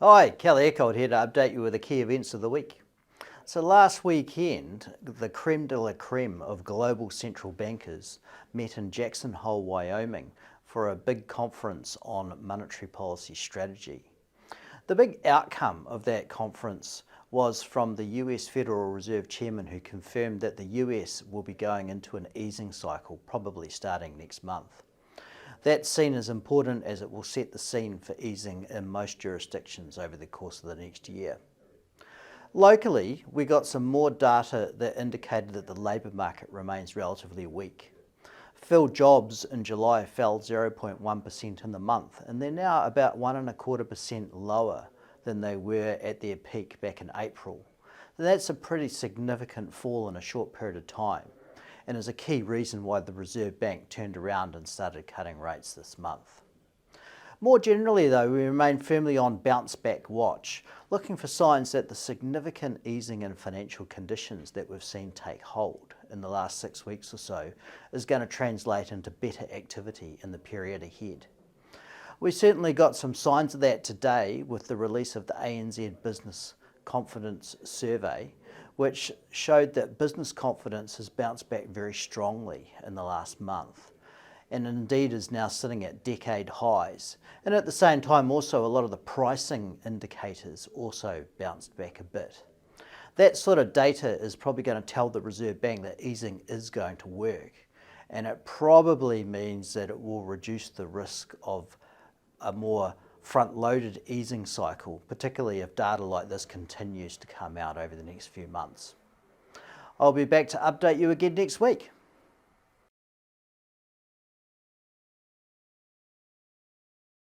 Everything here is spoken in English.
Hi, Kelly Eckhold here to update you with the key events of the week. So last weekend, the creme de la creme of global central bankers met in Jackson Hole, Wyoming for a big conference on monetary policy strategy. The big outcome of that conference was from the US Federal Reserve Chairman, who confirmed that the US will be going into an easing cycle probably starting next month. That's seen as important as it will set the scene for easing in most jurisdictions over the course of the next year. Locally, we got some more data that indicated that the labour market remains relatively weak. Filled jobs in July fell 0.1% in the month, and they're now about 1.25% lower than they were at their peak back in April. That's a pretty significant fall in a short period of time, and is a key reason why the Reserve Bank turned around and started cutting rates this month. More generally though, we remain firmly on bounce back watch, looking for signs that the significant easing in financial conditions that we've seen take hold in the last 6 weeks or so is going to translate into better activity in the period ahead. We certainly got some signs of that today with the release of the ANZ Business Confidence Survey, which showed that business confidence has bounced back very strongly in the last month, and indeed is now sitting at decade highs. And at the same time also a lot of the pricing indicators also bounced back a bit. That sort of data is probably going to tell the Reserve Bank that easing is going to work, and it probably means that it will reduce the risk of a more front-loaded easing cycle, particularly if data like this continues to come out over the next few months. I'll be back to update you again next week.